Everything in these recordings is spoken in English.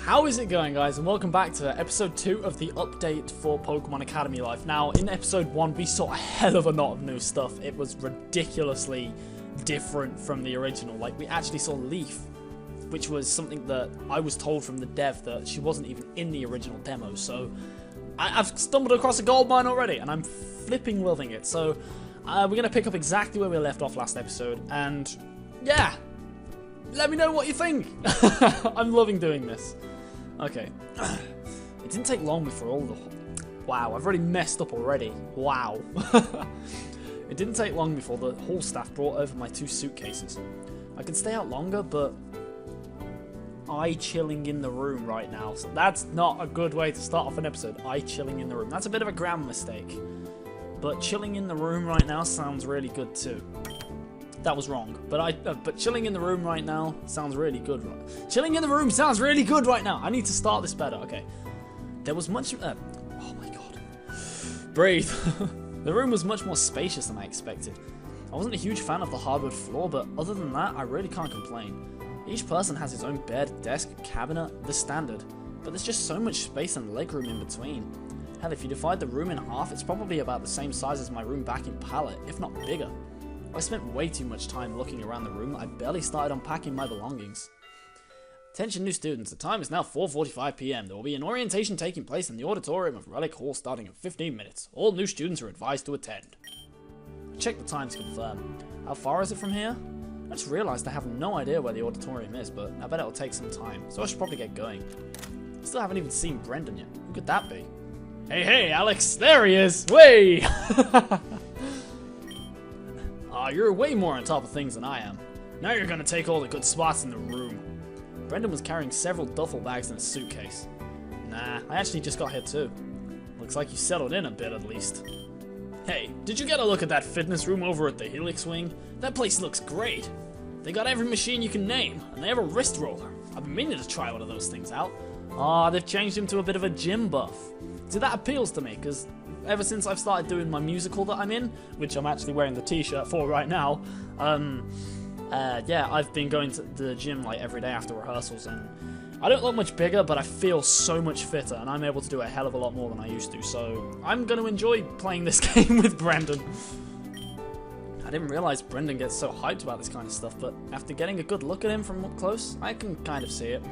How is it going, guys, and welcome back to episode 2 of the update for Pokemon Academy Life. Now, in episode 1, we saw a hell of a lot of new stuff. It was ridiculously different from the original. Like, we actually saw Leaf, which was something that I was told from the dev that she wasn't even in the original demo. So, I've stumbled across a gold mine already, and I'm flipping loving it. So, we're going to pick up exactly where we left off last episode, and yeah, let me know what you think. I'm loving doing this. Okay, it didn't take long before all the... Wow, I've already messed up already. Wow. It didn't take long before the hall staff brought over my 2 suitcases. I could stay out longer, but... I chilling in the room right now. So that's not a good way to start off an episode. I chilling in the room. That's a bit of a grammar mistake. But chilling in the room right now sounds really good too. That was wrong, but chilling in the room right now sounds really good. Chilling in the room sounds really good right now. I need to start this better. Okay, there was much. Oh my god, breathe. The room was much more spacious than I expected. I wasn't a huge fan of the hardwood floor, but other than that, I really can't complain. Each person has his own bed, desk, cabinet, the standard, but there's just so much space and legroom in between. Hell, if you divide the room in half, it's probably about the same size as my room back in Pallet, if not bigger. I spent way too much time looking around the room. I barely started unpacking my belongings. Attention new students, the time is now 4:45 PM. There will be an orientation taking place in the auditorium of Relic Hall starting in 15 minutes. All new students are advised to attend. Check the time to confirm. How far is it from here? I just realised I have no idea where the auditorium is, but I bet it'll take some time, so I should probably get going. I still haven't even seen Brendan yet. Who could that be? Hey, Alex! There he is! Way! You're way more on top of things than I am. Now you're gonna take all the good spots in the room. Brendan was carrying several duffel bags in a suitcase. Nah, I actually just got here too. Looks like you settled in a bit at least. Hey, did you get a look at that fitness room over at the Helix Wing? That place looks great. They got every machine you can name, and they have a wrist roller. I've been meaning to try one of those things out. They've changed him to a bit of a gym buff. See, that appeals to me, because ever since I've started doing my musical that I'm in, which I'm actually wearing the t-shirt for right now, yeah, I've been going to the gym like every day after rehearsals, and I don't look much bigger, but I feel so much fitter, and I'm able to do a hell of a lot more than I used to, so I'm going to enjoy playing this game with Brendan. I didn't realise Brendan gets so hyped about this kind of stuff, but after getting a good look at him from up close, I can kind of see it.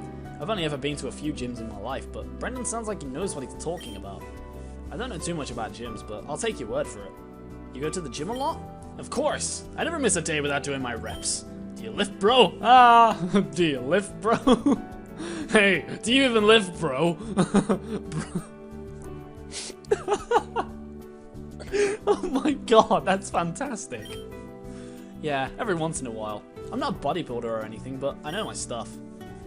I've only ever been to a few gyms in my life, but Brendan sounds like he knows what he's talking about. I don't know too much about gyms, but I'll take your word for it. You go to the gym a lot? Of course! I never miss a day without doing my reps. Do you lift, bro? Do you lift, bro? Hey, do you even lift, bro? Oh my god, that's fantastic. Yeah, every once in a while. I'm not a bodybuilder or anything, but I know my stuff.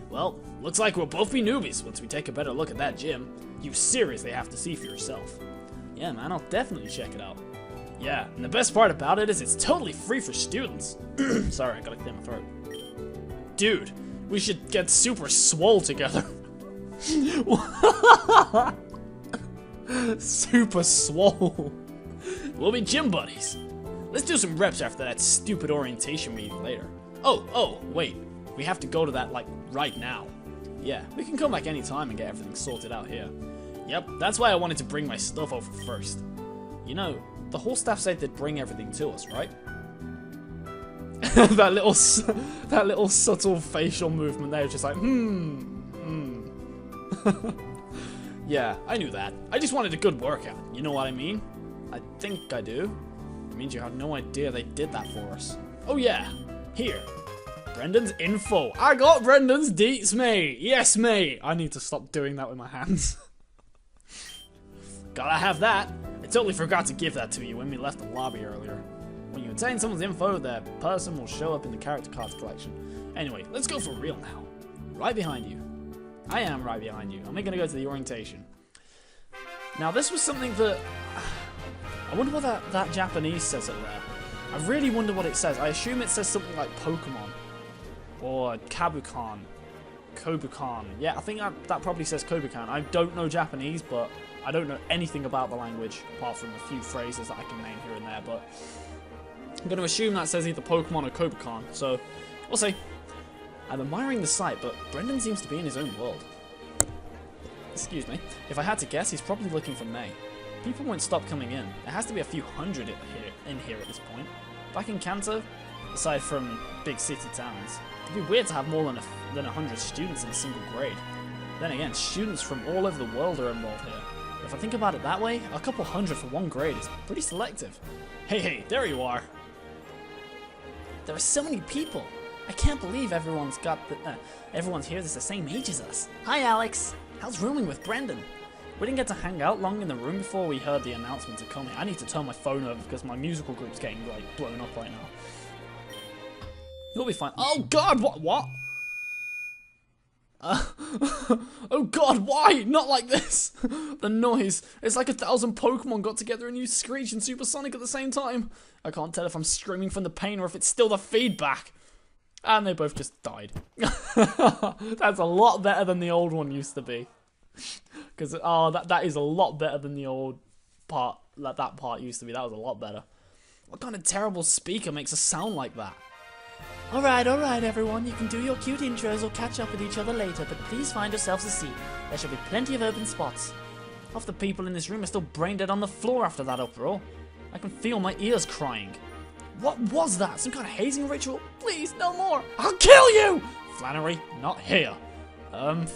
Well, looks like we'll both be newbies once we take a better look at that gym. You seriously have to see for yourself. Yeah, man, I'll definitely check it out. Yeah, and the best part about it is it's totally free for students. Sorry, I gotta clear my throat. Dude, we should get super swole together. Super swole. We'll be gym buddies. Let's do some reps after that stupid orientation meeting later. Oh, wait. We have to go to that, like, right now. Yeah, we can come back anytime and get everything sorted out here. Yep, that's why I wanted to bring my stuff over first. You know, the whole staff said they'd bring everything to us, right? that little subtle facial movement there, just like, Yeah, I knew that. I just wanted a good workout, you know what I mean? I think I do. It means you have no idea they did that for us. Oh yeah, here. Brendan's info. I got Brendan's deets, mate. Yes, mate. I need to stop doing that with my hands. Gotta have that. I totally forgot to give that to you when we left the lobby earlier. When you obtain someone's info, their person will show up in the character cards collection. Anyway, let's go for real now. Right behind you. I am right behind you. I'm gonna go to the orientation. Now, this was something that... I wonder what that Japanese says up there. I really wonder what it says. I assume it says something like Pokemon. Or Kabukan. Kobukan. Yeah, I think that probably says Kobukan. I don't know Japanese, but I don't know anything about the language, apart from a few phrases that I can name here and there, but I'm going to assume that says either Pokemon or Kobukan, so we'll see. I'm admiring the sight, but Brendan seems to be in his own world. Excuse me. If I had to guess, he's probably looking for May. People won't stop coming in. There has to be a few hundred in here at this point. Back in Kanto, aside from big city towns, it'd be weird to have more than 100 students in a single grade. Then again, students from all over the world are involved here. If I think about it that way, a couple hundred for one grade is pretty selective. Hey, there you are. There are so many people. I can't believe everyone's here that's the same age as us. Hi, Alex. How's rooming with Brendan? We didn't get to hang out long in the room before we heard the announcement to come here. I need to turn my phone over because my musical group's getting like blown up right now. You'll be fine. Oh God, what? Oh God, why? Not like this. The noise. It's like 1,000 Pokemon got together and used Screech and Supersonic at the same time. I can't tell if I'm screaming from the pain or if it's still the feedback. And they both just died. That's a lot better than the old one used to be. Because, that is a lot better than the old part. That part used to be. That was a lot better. What kind of terrible speaker makes a sound like that? Alright, everyone. You can do your cute intros or catch up with each other later, but please find yourselves a seat. There should be plenty of open spots. Half the people in this room are still brain dead on the floor after that uproar. I can feel my ears crying. What was that? Some kind of hazing ritual? Please, no more! I'll kill you! Flannery, not here. You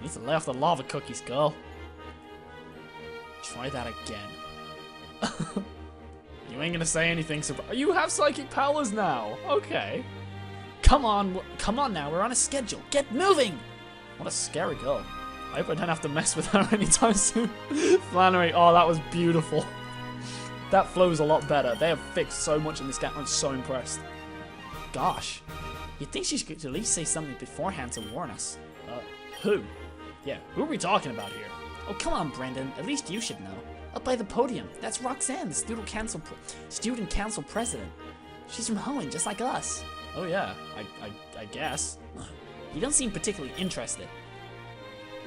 need to lay off the lava cookies, girl. Try that again. You ain't gonna say anything, so you have psychic powers now. Okay. Come on now, we're on a schedule. Get moving! What a scary girl. I hope I don't have to mess with her anytime soon. Flannery, oh, that was beautiful. That flows a lot better. They have fixed so much in this game. I'm so impressed. Gosh. You'd think she should at least say something beforehand to warn us. Who? Yeah, who are we talking about here? Oh, come on, Brendan. At least you should know. Up by the podium. That's Roxanne, the student council president. She's from Hoenn, just like us. Oh yeah, I guess. You don't seem particularly interested.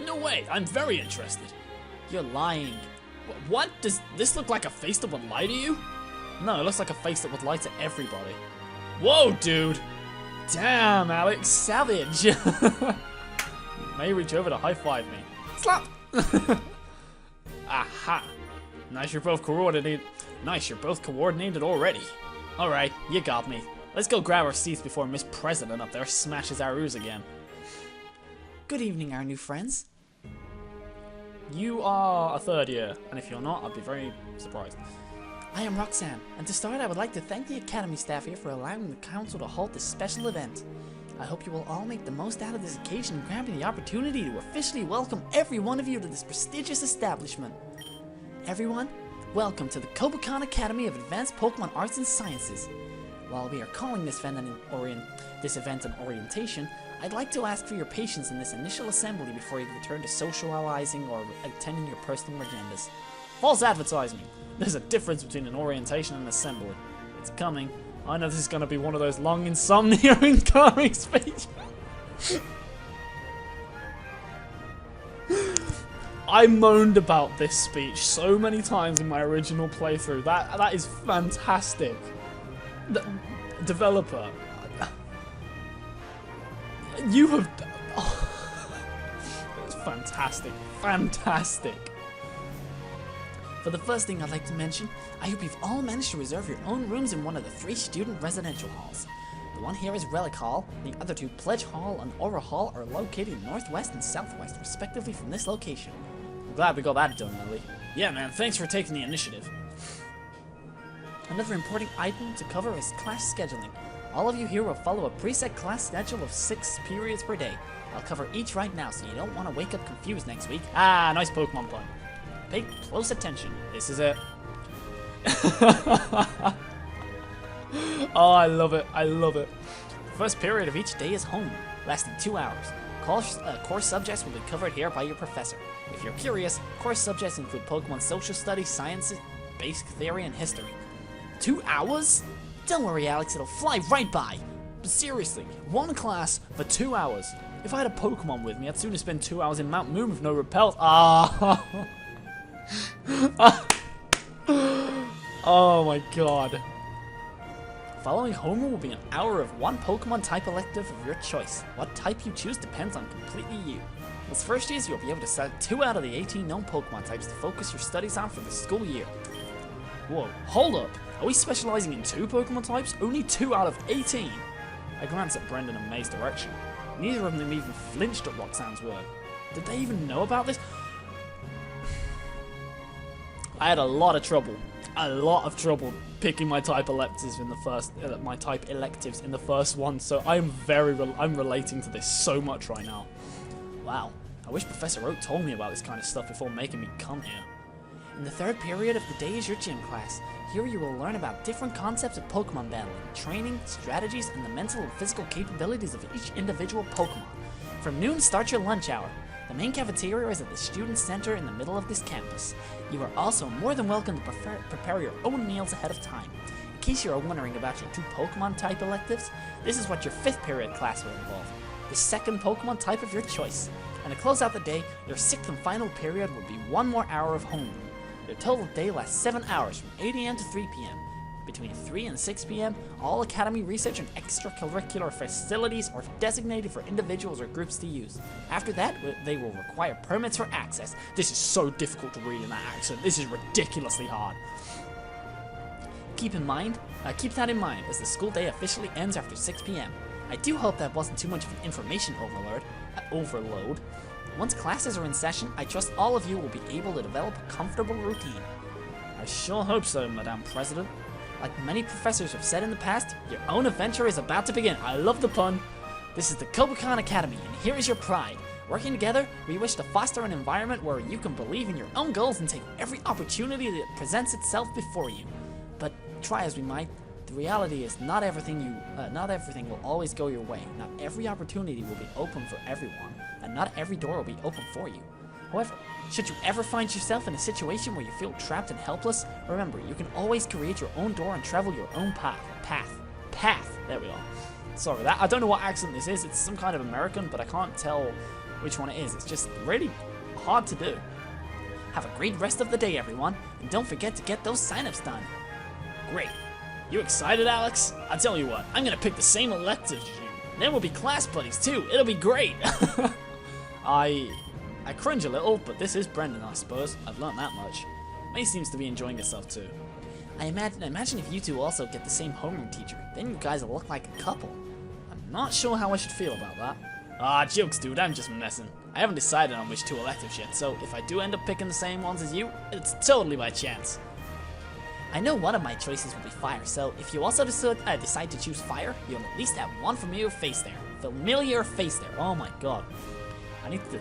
No way, I'm very interested. You're lying. What? Does this look like a face that would lie to you? No, it looks like a face that would lie to everybody. Whoa, dude! Damn, Alex, savage! May reach over to high-five me. Slap! Aha! Nice, you're both coordinated. Nice, you're both coordinated already. Alright, you got me. Let's go grab our seats before Miss President up there smashes our ears again. Good evening, our new friends. You are a third year, and if you're not, I'd be very surprised. I am Roxanne, and to start I would like to thank the Academy staff here for allowing the Council to hold this special event. I hope you will all make the most out of this occasion and grant me the opportunity to officially welcome every one of you to this prestigious establishment. Everyone, welcome to the Kobukan Academy of Advanced Pokemon Arts and Sciences. While we are calling this event an orientation, I'd like to ask for your patience in this initial assembly before you return to socializing or attending your personal agendas. False advertising! There's a difference between an orientation and an assembly. It's coming. I know this is going to be one of those long insomnia incoming speeches. I moaned about this speech so many times in my original playthrough. That is fantastic. The developer, you have. Oh, it's fantastic, fantastic. For the first thing I'd like to mention, I hope you've all managed to reserve your own rooms in one of the 3 student residential halls. The one here is Relic Hall, the other 2, Pledge Hall and Aura Hall, are located northwest and southwest, respectively from this location. I'm glad we got that done, Lily. Yeah, man, thanks for taking the initiative. Another important item to cover is class scheduling. All of you here will follow a preset class schedule of 6 periods per day. I'll cover each right now, so you don't want to wake up confused next week. Ah, nice Pokemon pun. Pay close attention. This is it. Oh, I love it. I love it. The first period of each day is home, lasting 2 hours. Course subjects will be covered here by your professor. If you're curious, course subjects include Pokemon social studies, sciences, basic theory, and history. 2 hours? Don't worry, Alex, it'll fly right by. But seriously, 1 class for 2 hours. If I had a Pokemon with me, I'd sooner spend 2 hours in Mount Moon with no repels. Ah! Oh my god. following homeroom will be an hour of one Pokemon type elective of your choice. What type you choose depends on completely you. As first years, you'll be able to select 2 out of the 18 known Pokemon types to focus your studies on for the school year. Whoa, hold up! Are we specializing in 2 Pokemon types? Only 2 out of 18? I glanced at Brendan in May's direction. Neither of them even flinched at Roxanne's word. Did they even know about this? I had a lot of trouble picking my type electives in the first, electives in the first one. So I'm relating to this so much right now. Wow, I wish Professor Oak told me about this kind of stuff before making me come here. In the 3rd period of the day is your gym class. Here you will learn about different concepts of Pokemon battling, training, strategies, and the mental and physical capabilities of each individual Pokemon. From noon, start your lunch hour. The main cafeteria is at the student center in the middle of this campus. You are also more than welcome to prepare your own meals ahead of time. In case you are wondering about your 2 Pokemon type electives, this is what your 5th period class will involve. The 2nd Pokemon type of your choice. And to close out the day, your 6th and final period will be 1 more hour of homeroom. Your total day lasts 7 hours from 8 AM to 3 PM. Between 3 and 6 PM, all Academy research and extracurricular facilities are designated for individuals or groups to use. After that, they will require permits for access. This is so difficult to read in that accent. This is ridiculously hard. Keep that in mind as the school day officially ends after 6 PM. I do hope that wasn't too much of an information overload. Once classes are in session, I trust all of you will be able to develop a comfortable routine. I sure hope so, Madame President. Like many professors have said in the past, your own adventure is about to begin. I love the pun. This is the Kobukan Academy, and here is your pride. Working together, we wish to foster an environment where you can believe in your own goals and take every opportunity that presents itself before you. But try as we might, the reality is not everything will always go your way. Not every opportunity will be open for everyone, and not every door will be open for you. However, should you ever find yourself in a situation where you feel trapped and helpless, remember, you can always create your own door and travel your own path. There we are. Sorry, I don't know what accent this is. It's some kind of American, but I can't tell which one it is. It's just really hard to do. Have a great rest of the day, everyone, and don't forget to get those sign-ups done. Great. You excited, Alex? I tell you what, I'm gonna pick the same electives as you. Then we'll be class buddies too. It'll be great. I cringe a little, but this is Brendan, I suppose. I've learned that much. May seems to be enjoying herself too. I imagine if you two also get the same homeroom teacher, then you guys will look like a couple. I'm not sure how I should feel about that. Ah, jokes, dude. I'm just messing. I haven't decided on which 2 electives yet, so if I do end up picking the same ones as you, it's totally by chance. I know one of my choices will be fire, so if you also decide to choose fire, you'll at least have one familiar face there. Oh my god.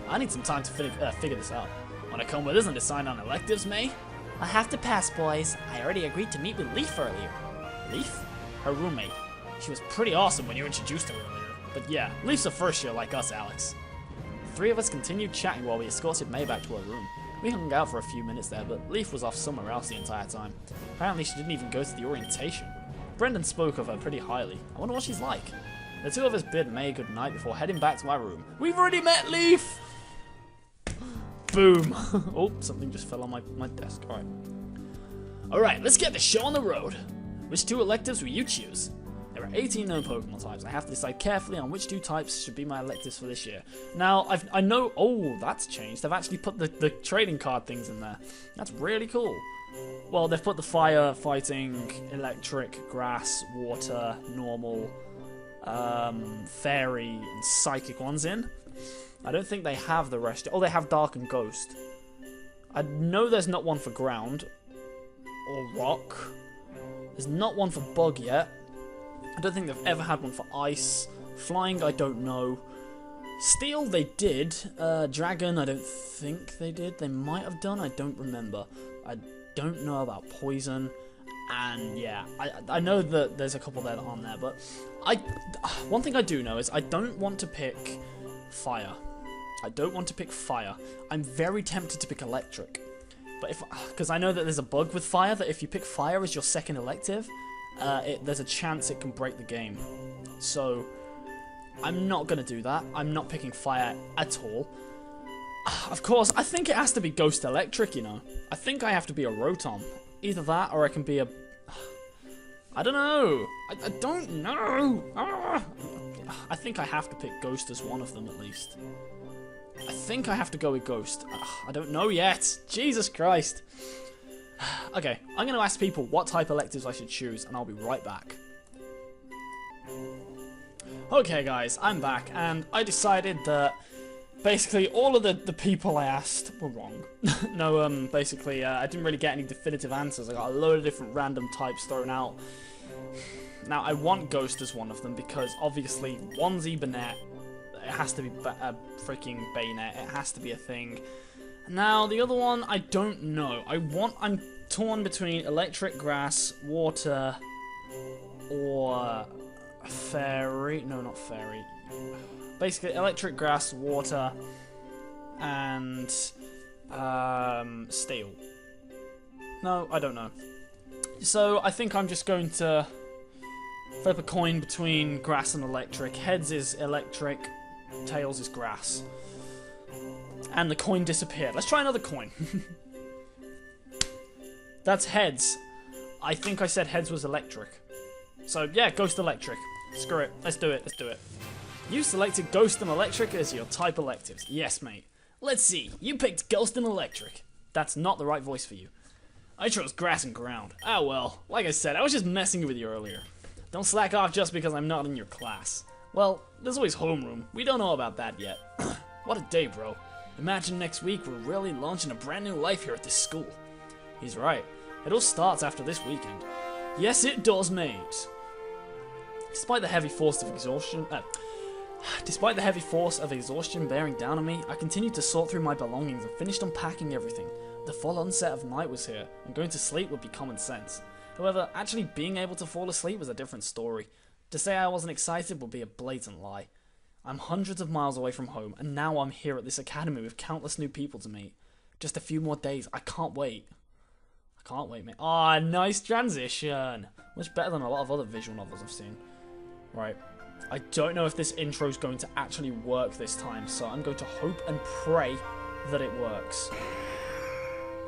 I need some time to figure this out. Wanna come with us and decide on electives, May? I'll have to pass, boys. I already agreed to meet with Leaf earlier. Leaf? Her roommate. She was pretty awesome when you introduced her earlier. But yeah, Leaf's a first year like us, Alex. The 3 of us continued chatting while we escorted May back to her room. We hung out for a few minutes there, but Leaf was off somewhere else the entire time. Apparently she didn't even go to the orientation. Brendan spoke of her pretty highly. I wonder what she's like. The 2 of us bid May good night before heading back to our room. We've already met Leaf! Boom. Oh, something just fell on my desk. Alright, let's get the show on the road. Which 2 electives will you choose? There are 18 known Pokemon types. I have to decide carefully on which 2 types should be my electives for this year. Now, I know... Oh, that's changed. They've actually put the trading card things in there. That's really cool. Well, they've put the fire, fighting, electric, grass, water, normal... fairy and psychic ones in. I don't think they have the rest. Oh, they have dark and ghost. I know there's not one for ground or rock. There's not one for bug yet. I don't think they've ever had one for ice. Flying, I don't know. Steel, they did. Dragon, I don't think they did. They might have done. I don't remember. I don't know about poison. And yeah, I know that there's a couple there that aren't there, but one thing I do know is I don't want to pick fire. I don't want to pick fire. I'm very tempted to pick electric, but because I know that there's a bug with fire that if you pick fire as your second elective, there's a chance it can break the game. So I'm not gonna do that. I'm not picking fire at all. Of course, I think it has to be ghost electric. You know, I think I have to be a Rotom. Either that, or I can be a... I don't know. I don't know. Ah. I think I have to pick Ghost as one of them at least. I think I have to go with Ghost. I don't know yet. Jesus Christ. Okay, I'm going to ask people what type electives I should choose, and I'll be right back. Okay guys, I'm back, and I decided that basically all of the people I asked were wrong. No, basically, I didn't really get any definitive answers. I got a load of different random types thrown out. Now, I want Ghost as one of them, because obviously, one's Ebernet, it has to be a freaking bayonet, it has to be a thing. Now, the other one, I don't know. I'm torn between electric, grass, water, or fairy. No, not fairy. Basically, electric, grass, water, and steel. No, I don't know. So, I think I'm just going to flip a coin between grass and electric. Heads is electric, tails is grass. And the coin disappeared. Let's try another coin. That's heads. I think I said heads was electric. So, yeah, Ghost Electric. Screw it. Let's do it. Let's do it. You selected Ghost and Electric as your type electives. Yes, mate. Let's see. You picked Ghost and Electric. That's not the right voice for you. I chose grass and ground. Ah, well. Like I said, I was just messing with you earlier. Don't slack off just because I'm not in your class. Well, there's always homeroom. We don't know about that yet. What a day, bro. Imagine next week we're really launching a brand new life here at this school. He's right. It all starts after this weekend. Yes, it does, mate. Despite the heavy force of exhaustion bearing down on me, I continued to sort through my belongings and finished unpacking everything. The full onset of night was here, and going to sleep would be common sense. However, actually being able to fall asleep was a different story. To say I wasn't excited would be a blatant lie. I'm hundreds of miles away from home, and now I'm here at this academy with countless new people to meet. Just a few more days. I can't wait. I can't wait, mate. Ah, nice transition. Much better than a lot of other visual novels I've seen. Right. I don't know if this intro is going to actually work this time, so I'm going to hope and pray that it works.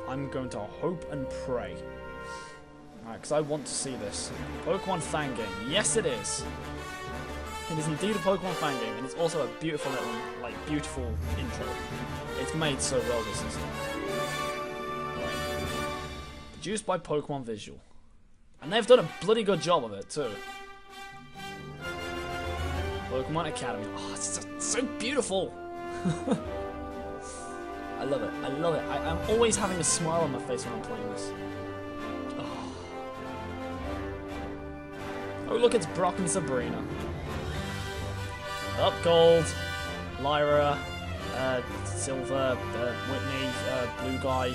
I'm going to hope and pray. Alright, because I want to see this. Pokemon fan game. Yes, it is. It is indeed a Pokemon fan game, and it's also a beautiful little, beautiful intro. It's made so well, this is. Right. Produced by Pokemon Visual. And they've done a bloody good job of it, too. Pokemon Academy. Oh, it's so beautiful! I love it. I love it. I'm always having a smile on my face when I'm playing this. Oh, look, it's Brock and Sabrina. Up Gold, Lyra, Silver, Whitney, Blue Guy,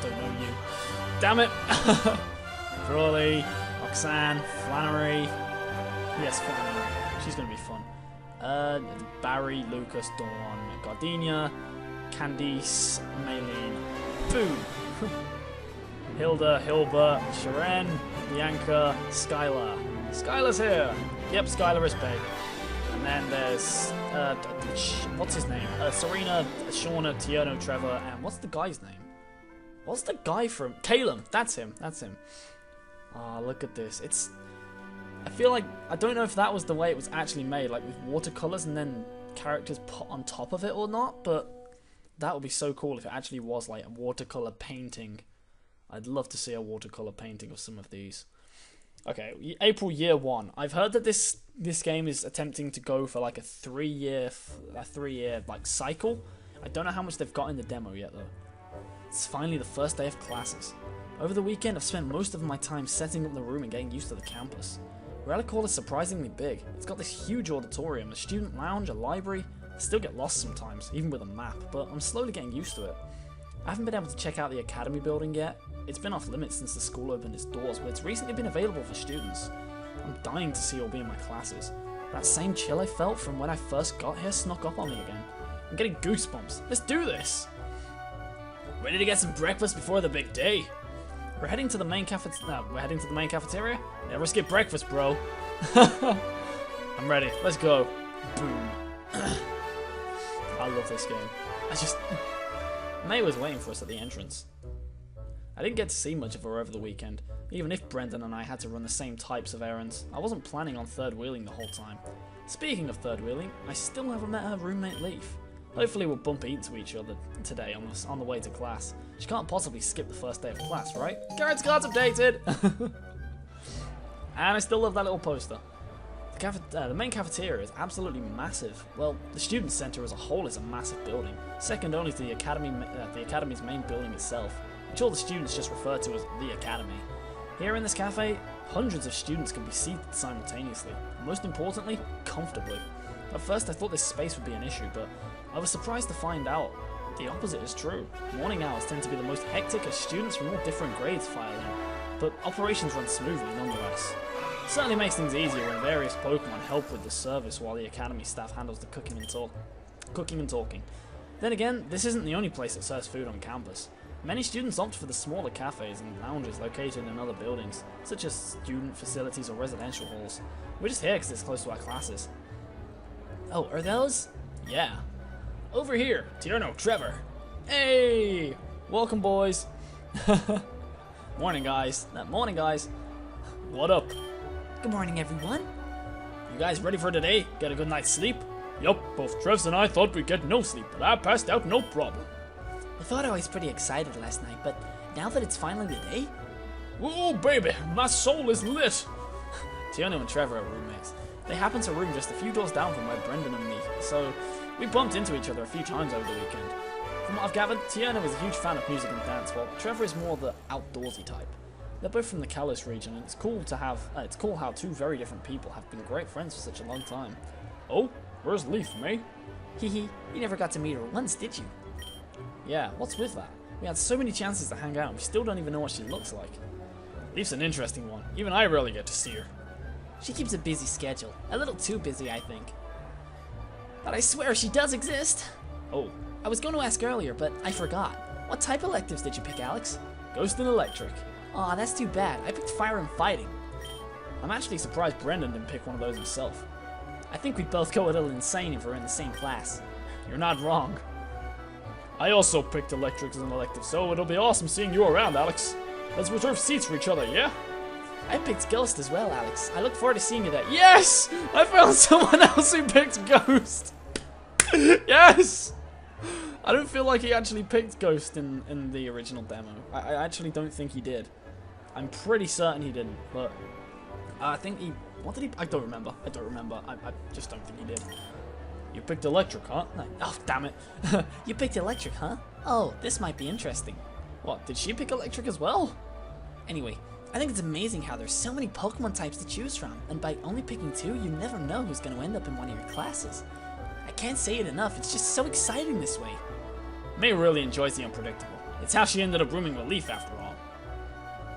don't know you. Damn it! Crawley, Roxanne, Flannery. Yes, Flannery. She's gonna be fun. Barry, Lucas, Dawn, Gardenia, Candice, Maylene. Boom! Hilda, Hilbert, Sharon, Bianca, Skylar. Skylar's here! Yep, Skylar is big. And then there's, what's his name? Serena, Shauna, Tierno, Trevor, and what's the guy's name? What's the guy from? Calum! That's him, that's him. Ah, look at this. I feel like, I don't know if that was the way it was actually made, like with watercolors and then characters put on top of it or not, but that would be so cool if it actually was like a watercolor painting. I'd love to see a watercolor painting of some of these. Okay, April year 1. I've heard that this game is attempting to go for like a 3-year like cycle. I don't know how much they've got in the demo yet though. It's finally the first day of classes. Over the weekend, I've spent most of my time setting up the room and getting used to the campus. Relic Hall is surprisingly big. It's got this huge auditorium, a student lounge, a library. I still get lost sometimes, even with a map, but I'm slowly getting used to it. I haven't been able to check out the academy building yet. It's been off limits since the school opened its doors, but it's recently been available for students. I'm dying to see all be in my classes. That same chill I felt from when I first got here snuck up on me again. I'm getting goosebumps. Let's do this! Ready to get some breakfast before the big day? We're heading to the main cafeteria? Never skip breakfast, bro. I'm ready. Let's go. Boom. I love this game. May was waiting for us at the entrance. I didn't get to see much of her over the weekend. Even if Brendan and I had to run the same types of errands, I wasn't planning on third wheeling the whole time. Speaking of third wheeling, I still haven't met her roommate Leaf. Hopefully we'll bump into each other today on the way to class. She can't possibly skip the first day of class, right? Garrett's cards updated! And I still love that little poster. The main cafeteria is absolutely massive. Well, the student center as a whole is a massive building, second only to the academy's main building itself, which all the students just refer to as the academy. Here in this cafe, hundreds of students can be seated simultaneously, and most importantly, comfortably. At first I thought this space would be an issue, but I was surprised to find out the opposite is true. Morning hours tend to be the most hectic as students from all different grades file in, but operations run smoothly nonetheless. It certainly makes things easier when various Pokemon help with the service while the academy staff handles the cooking and talking. Then again, this isn't the only place that serves food on campus. Many students opt for the smaller cafes and lounges located in other buildings, such as student facilities or residential halls. We're just here because it's close to our classes. Oh, are those? Yeah. Over here, Tierno, Trevor. Hey! Welcome, boys. Morning, guys. Morning, guys. What up? Good morning, everyone. You guys ready for today? Get a good night's sleep? Yup, both Trevs and I thought we'd get no sleep, but I passed out no problem. I thought I was pretty excited last night, but now that it's finally the day... Ooh, baby, my soul is lit. Tierno and Trevor are roommates. They happen to room just a few doors down from where Brendan and me, so we bumped into each other a few times over the weekend. From what I've gathered, Tierno is a huge fan of music and dance, while Trevor is more the outdoorsy type. They're both from the Kalos region, and it's cool how two very different people have been great friends for such a long time. Oh, where's Leaf, May? Hehe, you never got to meet her once, did you? Yeah, what's with that? We had so many chances to hang out, and we still don't even know what she looks like. Leaf's an interesting one. Even I rarely get to see her. She keeps a busy schedule. A little too busy, I think. But I swear she does exist! Oh. I was going to ask earlier, but I forgot. What type of electives did you pick, Alex? Ghost and Electric. Aw, that's too bad. I picked Fire and Fighting. I'm actually surprised Brendan didn't pick one of those himself. I think we'd both go a little insane if we're in the same class. You're not wrong. I also picked Electric as an elective, so it'll be awesome seeing you around, Alex. Let's reserve seats for each other, yeah? I picked Ghost as well, Alex. I look forward to seeing you there. Yes! I found someone else who picked Ghost! Yes! I don't feel like he actually picked Ghost in the original demo. I actually don't think he did. I'm pretty certain he didn't, but I think he... What did he... I don't remember. I just don't think he did. You picked Electric, huh? Oh, damn it. You picked Electric, huh? Oh, this might be interesting. What, did she pick Electric as well? Anyway, I think it's amazing how there's so many Pokemon types to choose from, and by only picking two, you never know who's going to end up in one of your classes. I can't say it enough, it's just so exciting this way. May really enjoys the unpredictable. It's how she ended up rooming with Leaf after all.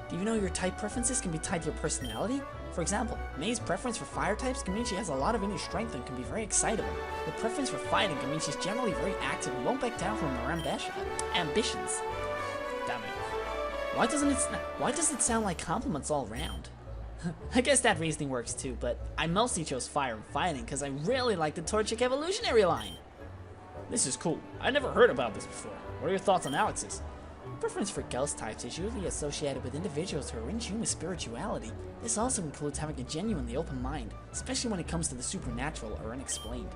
Do you know your type preferences can be tied to your personality? For example, May's preference for fire types can mean she has a lot of inner strength and can be very excitable. Her preference for fighting can mean she's generally very active and won't back down from her ambitions. Damn it. Why does it sound like compliments all around? I guess that reasoning works too, but I mostly chose fire and fighting because I really like the Torchic evolutionary line. This is cool. I never heard about this before. What are your thoughts on Alex's? Preference for ghost types is usually associated with individuals who are in tune with spirituality. This also includes having a genuinely open mind, especially when it comes to the supernatural or unexplained.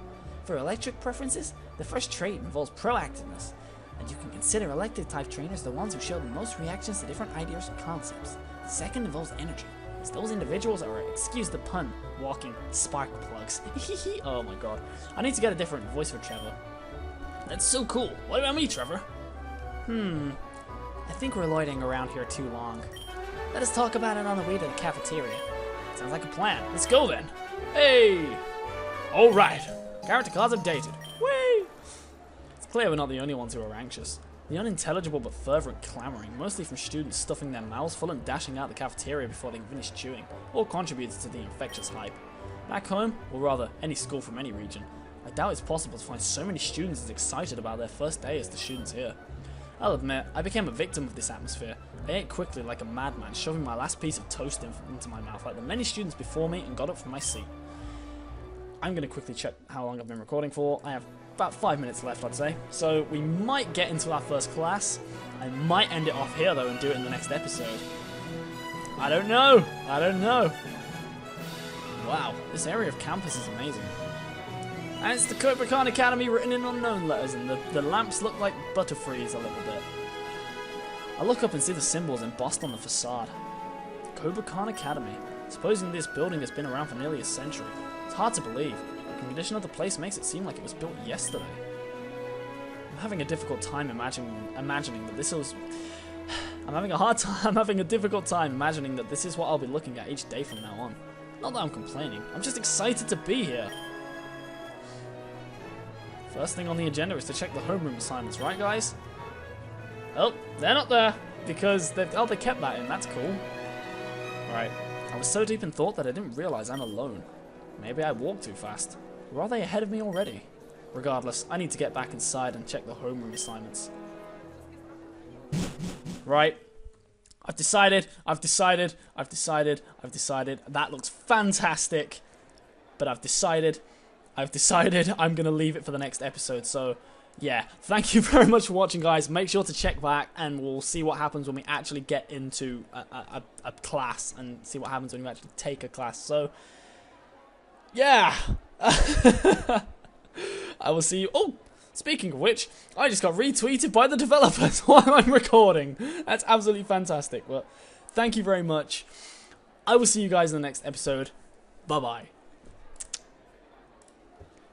For electric preferences, the first trait involves proactiveness, and you can consider electric type trainers the ones who show the most reactions to different ideas or concepts. The second involves energy, as those individuals are, excuse the pun, walking spark plugs. Oh my god. I need to get a different voice for Trevor. That's so cool. What about me, Trevor? I think we're loitering around here too long. Let us talk about it on the way to the cafeteria. Sounds like a plan. Let's go then. Hey! Alright. Character cards updated. Whee! It's clear we're not the only ones who are anxious. The unintelligible but fervent clamoring, mostly from students stuffing their mouths full and dashing out the cafeteria before they finish chewing, all contributes to the infectious hype. Back home, or rather, any school from any region, I doubt it's possible to find so many students as excited about their first day as the students here. I'll admit, I became a victim of this atmosphere. I ate quickly like a madman, shoving my last piece of toast into my mouth like the many students before me and got up from my seat. I'm going to quickly check how long I've been recording for. I have about 5 minutes left, I'd say. So we might get into our first class. I might end it off here, though, and do it in the next episode. I don't know. I don't know. Wow, this area of campus is amazing. And it's the Cobra Khan Academy written in unknown letters, and the lamps look like Butterfrees a little bit. I look up and see the symbols embossed on the facade. The Cobra Khan Academy. Supposing this building has been around for nearly a century. It's hard to believe. The condition of the place makes it seem like it was built yesterday. I'm having a difficult time imagining that this was... I'm having a difficult time imagining that this is what I'll be looking at each day from now on. Not that I'm complaining, I'm just excited to be here. First thing on the agenda is to check the homeroom assignments, right guys? Oh, they're not there, because they kept that in, that's cool. Right, I was so deep in thought that I didn't realize I'm alone. Maybe I walked too fast. Or are they ahead of me already? Regardless, I need to get back inside and check the homeroom assignments. Right. I've decided. That looks fantastic. But I've decided I'm going to leave it for the next episode. So, yeah. Thank you very much for watching, guys. Make sure to check back, and we'll see what happens when we actually get into a class, and see what happens when you actually take a class. So, yeah. I will see you. Oh, speaking of which, I just got retweeted by the developers while I'm recording. That's absolutely fantastic. Well, thank you very much. I will see you guys in the next episode. Bye-bye.